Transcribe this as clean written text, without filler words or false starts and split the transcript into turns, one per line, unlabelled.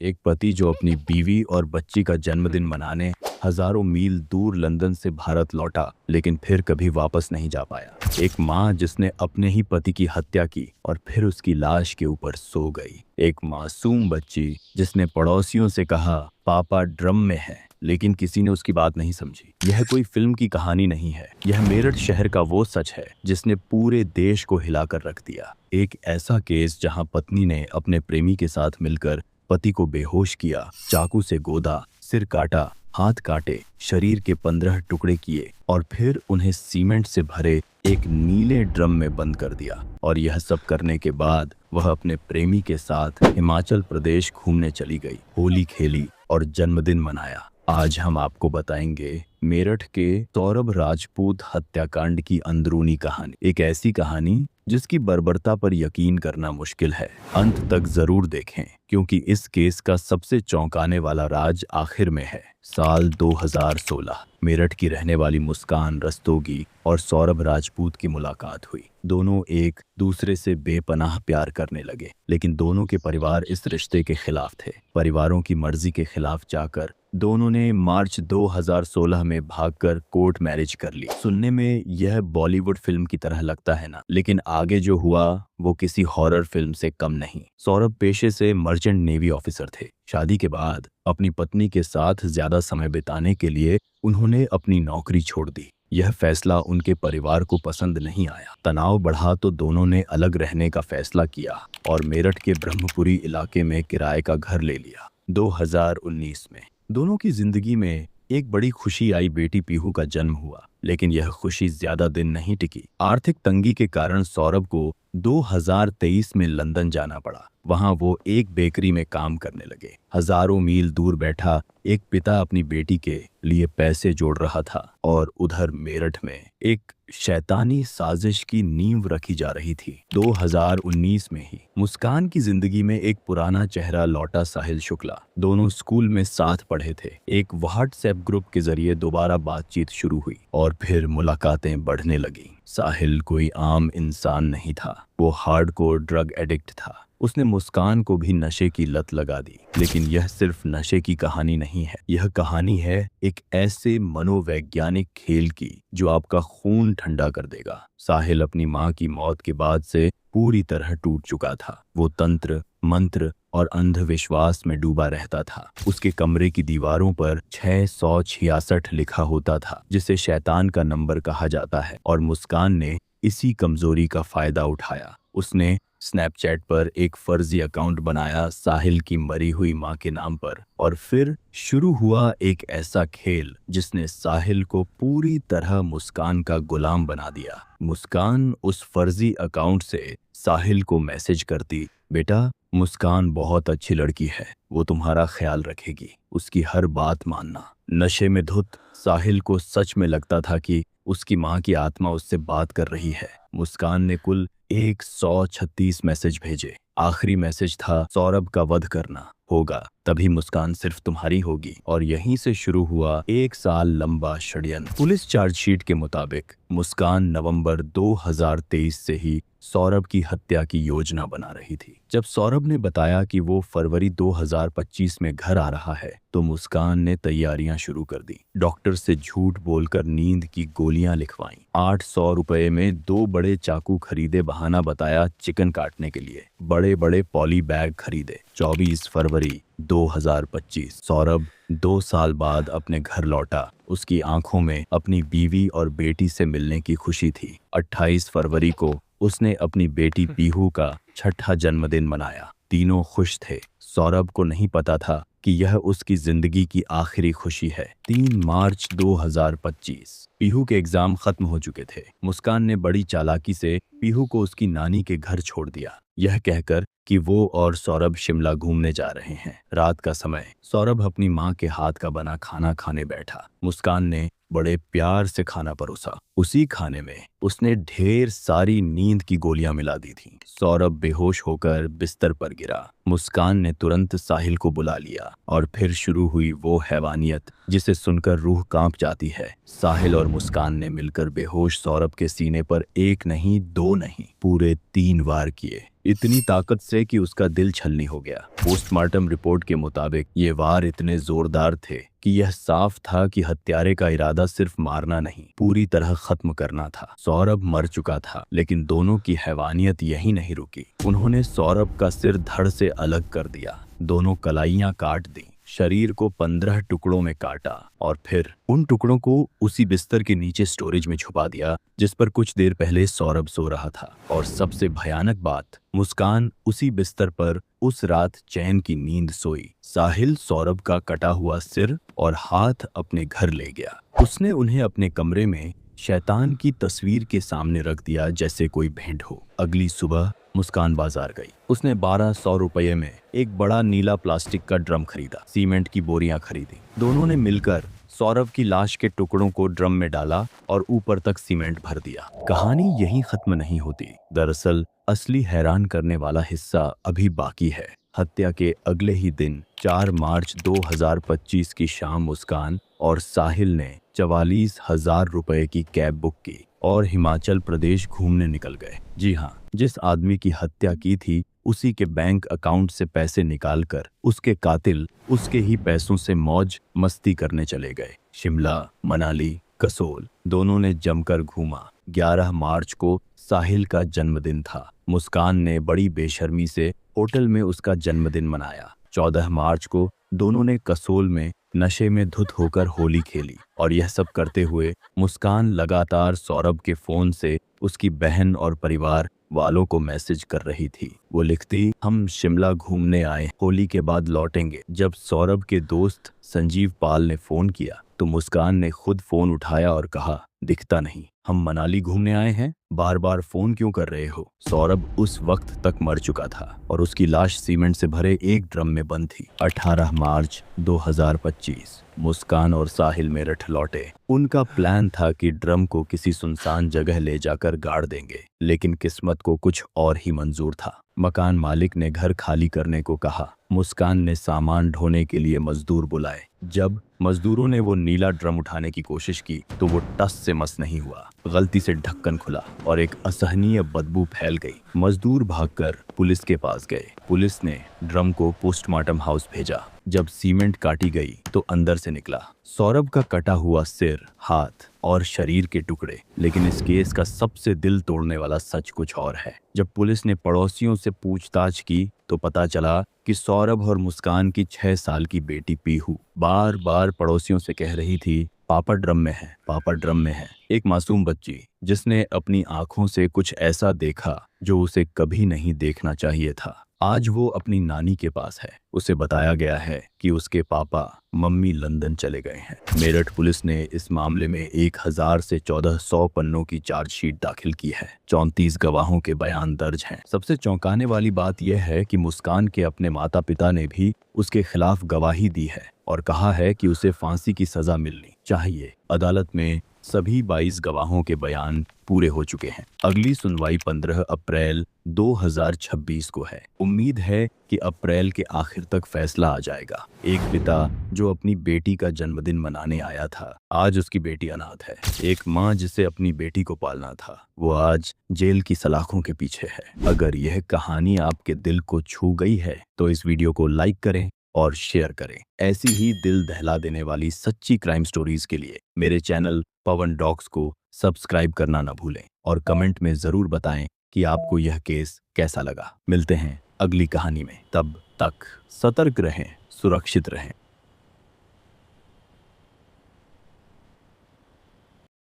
एक पति जो अपनी बीवी और बच्ची का जन्मदिन मनाने हजारों मील दूर लंदन से भारत लौटा, लेकिन फिर कभी वापस नहीं जा पाया। एक माँ जिसने अपने ही पति की हत्या की और फिर उसकी लाश के ऊपर सो गई। एक मासूम बच्ची जिसने पड़ोसियों से कहा पापा ड्रम में है, लेकिन किसी ने उसकी बात नहीं समझी। यह कोई फिल्म की कहानी नहीं है, यह मेरठ शहर का वो सच है जिसने पूरे देश को हिलाकर रख दिया। एक ऐसा केस जहां पत्नी ने अपने प्रेमी के साथ मिलकर पति को बेहोश किया, चाकू से गोदा, सिर काटा, हाथ काटे, शरीर के 15 टुकड़े किए और फिर उन्हें सीमेंट से भरे एक नीले ड्रम में बंद कर दिया। और यह सब करने के बाद वह अपने प्रेमी के साथ हिमाचल प्रदेश घूमने चली गई, होली खेली और जन्मदिन मनाया। आज हम आपको बताएंगे मेरठ के सौरभ राजपूत हत्याकांड की अंदरूनी कहानी। एक ऐसी कहानी जिसकी बर्बरता पर यकीन करना मुश्किल है। अंत तक जरूर देखें, क्योंकि इस केस का सबसे चौंकाने वाला राज आखिर में है। साल 2016 मेरठ की रहने वाली मुस्कान रस्तोगी और सौरभ राजपूत की मुलाकात हुई। दोनों एक दूसरे से बेपनाह प्यार करने लगे, लेकिन दोनों के परिवार इस रिश्ते के खिलाफ थे। परिवारों की मर्जी के खिलाफ जाकर दोनों ने मार्च 2016 में भागकर कोर्ट मैरिज कर ली। सुनने में यह बॉलीवुड फिल्म की तरह लगता है ना, लेकिन आगे जो हुआ वो किसी हॉरर फिल्म से कम नहीं। सौरभ पेशे से मर्चेंट नेवी ऑफिसर थे। शादी के बाद अपनी पत्नी के साथ ज्यादा समय बिताने के लिए उन्होंने अपनी नौकरी छोड़ दी। यह फैसला उनके परिवार को पसंद नहीं आया। तनाव बढ़ा तो दोनों ने अलग रहने का फैसला किया और मेरठ के ब्रह्मपुरी इलाके में किराए का घर ले लिया। 2019 में दोनों की जिंदगी में एक बड़ी खुशी आई। बेटी पीहू का जन्म हुआ, लेकिन यह खुशी ज्यादा दिन नहीं टिकी। आर्थिक तंगी के कारण सौरभ को 2023 में लंदन जाना पड़ा। वहां वो एक बेकरी में काम करने लगे। हजारों मील दूर बैठा एक पिता अपनी बेटी के लिए पैसे जोड़ रहा था और उधर मेरठ में एक शैतानी साजिश की नींव रखी जा रही थी। 2019 में ही मुस्कान की जिंदगी में एक पुराना चेहरा लौटा, साहिल शुक्ला। दोनों स्कूल में साथ पढ़े थे। एक व्हाट्सएप ग्रुप के जरिए दोबारा बातचीत शुरू हुई और फिर मुलाकातें बढ़ने लगी। साहिल कोई आम इंसान नहीं था, वो हार्डकोर ड्रग एडिक्ट था। उसने मुस्कान को भी नशे की लत लगा दी। लेकिन यह सिर्फ नशे की कहानी नहीं है, यह कहानी है एक ऐसे मनोवैज्ञानिक खेल की जो आपका खून ठंडा कर देगा। साहिल अपनी मां की मौत के बाद से पूरी तरह टूट चुका था। वो तंत्र, मंत्र और अंधविश्वास में डूबा रहता था। उसके कमरे की दीवारों पर 666 लिखा होता था, जिसे शैतान का नंबर कहा जाता है। और मुस्कान ने इसी कमजोरी का फायदा उठाया। उसने स्नैपचैट पर एक फर्जी अकाउंट बनाया साहिल की मरी हुई मां के नाम पर, और फिर शुरू हुआ एक ऐसा खेल जिसने साहिल को पूरी तरह मुस्कान का गुलाम बना दिया। मुस्कान उस फर्जी अकाउंट से साहिल को मैसेज करती, बेटा मुस्कान बहुत अच्छी लड़की है, वो तुम्हारा ख्याल रखेगी, उसकी हर बात मानना। नशे में धुत साहिल को सच में लगता था कि उसकी मां की आत्मा उससे बात कर रही है। मुस्कान ने कुल 136 मैसेज भेजे। आखिरी मैसेज था, सौरभ का वध करना होगा, तभी मुस्कान सिर्फ तुम्हारी होगी। और यहीं से शुरू हुआ 1 साल लंबा षड्यंत्र। पुलिस चार्जशीट के मुताबिक मुस्कान नवंबर 2023 से ही सौरभ की हत्या की योजना बना रही थी। जब सौरभ ने बताया कि वो फरवरी 2025 में घर आ रहा है, तो मुस्कान ने तैयारियां शुरू कर दी। डॉक्टर से झूठ बोलकर नींद की गोलियां लिखवाईं। 800 रुपए में 2 बड़े चाकू खरीदे, बहाना बताया चिकन काटने के लिए। बड़े बड़े पॉली बैग खरीदे। 24 फरवरी 2025 सौरभ 2 साल बाद अपने घर लौटा। उसकी आंखों में अपनी बीवी और बेटी से मिलने की खुशी थी। 28 फरवरी को उसने अपनी बेटी पीहू का 6ठा जन्मदिन मनाया। तीनों खुश थे। सौरभ को नहीं पता था कि यह उसकी जिंदगी की आखिरी खुशी है। 3 मार्च 2025 पीहू के एग्जाम खत्म हो चुके थे। मुस्कान ने बड़ी चालाकी से पीहू को उसकी नानी के घर छोड़ दिया, यह कहकर कि वो और सौरभ शिमला घूमने जा रहे हैं। रात का समय सौरभ अपनी मां के हाथ का बना खाना खाने बैठा। मुस्कान ने बड़े प्यार से खाना परोसा। उसी खाने में उसने ढेर सारी नींद की गोलियां मिला दी थीं। सौरभ बेहोश होकर बिस्तर पर गिरा। मुस्कान ने तुरंत साहिल को बुला लिया और फिर शुरू हुई वो हैवानियत जिसे सुनकर रूह कांप जाती है। साहिल और मुस्कान ने मिलकर बेहोश सौरभ के सीने पर एक नहीं 2 2 नहीं, पूरे 3 वार किए, इतनी ताकत से कि उसका दिल छलनी हो गया। पोस्टमार्टम रिपोर्ट के मुताबिक ये वार इतने जोरदार थे कि यह साफ था कि हत्यारे का इरादा सिर्फ मारना नहीं, पूरी तरह खत्म करना था। सौरभ मर चुका था, लेकिन दोनों की हैवानियत यही नहीं रुकी। उन्होंने सौरभ का सिर धड़ से अलग कर दिया, दोनों कलाइयां काट दी, शरीर को 15 टुकड़ों में काटा और फिर उन टुकड़ों को उसी बिस्तर के नीचे स्टोरेज में छुपा दिया जिस पर कुछ देर पहले सौरभ सो रहा था। और सबसे भयानक बात, मुस्कान उसी बिस्तर पर उस रात चैन की नींद सोई। साहिल सौरभ का कटा हुआ सिर और हाथ अपने घर ले गया। उसने उन्हें अपने कमरे में शैतान की तस्वीर के सामने रख दिया जैसे कोई भेंट हो। अगली सुबह मुस्कान बाजार गई। उसने 1200 रुपये में एक बड़ा नीला प्लास्टिक का ड्रम खरीदा, सीमेंट की बोरियां खरीदी। दोनों ने मिलकर सौरभ की लाश के टुकड़ों को ड्रम में डाला और ऊपर तक सीमेंट भर दिया। कहानी यहीं खत्म नहीं होती। दरअसल असली हैरान करने वाला हिस्सा अभी बाकी है। हत्या के अगले ही दिन 4 मार्च 2025 की शाम मुस्कान और साहिल ने 44,000 रुपए की कैब बुक की और हिमाचल प्रदेश घूमने निकल गए। जी हाँ, जिस आदमी की हत्या की थी उसी के बैंक अकाउंट से पैसे निकालकर उसके कातिल उसके ही पैसों से मौज मस्ती करने चले गए। शिमला, मनाली, कसोल, दोनों ने जमकर घूमा। 11 मार्च को साहिल का जन्मदिन था। मुस्कान ने बड़ी बेशर्मी से होटल में उसका जन्मदिन मनाया। 14 मार्च को दोनों ने कसोल में नशे में धुत होकर होली खेली और यह सब करते हुए मुस्कान लगातार सौरभ के फोन से उसकी बहन और परिवार वालों को मैसेज कर रही थी। वो लिखती, हम शिमला घूमने आए, होली के बाद लौटेंगे। जब सौरभ के दोस्त संजीव पाल ने फोन किया तो मुस्कान ने खुद फोन उठाया और कहा, दिखता नहीं, हम मनाली घूमने आए हैं, बार बार फोन क्यों कर रहे हो। सौरभ उस वक्त तक मर चुका था और उसकी लाश सीमेंट से भरे एक ड्रम में बंद थी। 18 मार्च 2025 मुस्कान और साहिल मेरठ लौटे। उनका प्लान था कि ड्रम को किसी सुनसान जगह ले जाकर गाड़ देंगे, लेकिन किस्मत को कुछ और ही मंजूर था। मकान मालिक ने घर खाली करने को कहा। मुस्कान ने सामान ढोने के लिए मजदूर बुलाए। जब मजदूरों ने वो नीला ड्रम उठाने की कोशिश की तो वो टस से मस नहीं हुआ। गलती से ढक्कन खुला और एक असहनीय बदबू फैल गई। मजदूर भागकर पुलिस के पास गए। पुलिस ने ड्रम को पोस्टमार्टम हाउस भेजा। जब सीमेंट काटी गई तो अंदर से निकला सौरभ का कटा हुआ सिर, हाथ और शरीर के टुकड़े। लेकिन इस केस का सबसे दिल तोड़ने वाला सच कुछ और है। जब पुलिस ने पड़ोसियों से पूछताछ की तो पता चला कि सौरभ और मुस्कान की 6 साल की बेटी पीहू बार बार पड़ोसियों से कह रही थी, पापा ड्रम में है, पापा ड्रम में है। एक मासूम बच्ची जिसने अपनी आंखों से कुछ ऐसा देखा जो उसे कभी नहीं देखना चाहिए था, आज वो अपनी नानी के पास है। उसे बताया गया है कि उसके पापा मम्मी लंदन चले गए हैं। मेरठ पुलिस ने इस मामले में 1000 से 1400 पन्नों की चार्जशीट दाखिल की है। 34 गवाहों के बयान दर्ज हैं। सबसे चौंकाने वाली बात यह है कि मुस्कान के अपने माता पिता ने भी उसके खिलाफ गवाही दी है और कहा है कि उसे फांसी की सजा मिलनी चाहिए। अदालत में सभी 22 गवाहों के बयान पूरे हो चुके हैं। अगली सुनवाई 15 अप्रैल 2026 को है। उम्मीद है कि अप्रैल के आखिर तक फैसला आ जाएगा। एक पिता जो अपनी बेटी का जन्मदिन मनाने आया था, आज उसकी बेटी अनाथ है। एक माँ जिसे अपनी बेटी को पालना था, वो आज जेल की सलाखों के पीछे है। अगर यह कहानी आपके दिल को छू गई है तो इस वीडियो को लाइक करें और शेयर करें। ऐसी ही दिल दहला देने वाली सच्ची क्राइम स्टोरीज के लिए मेरे चैनल पवन डॉक्स को सब्सक्राइब करना न भूलें और कमेंट में जरूर बताएं कि आपको यह केस कैसा लगा। मिलते हैं अगली कहानी में, तब तक सतर्क रहें, सुरक्षित रहें।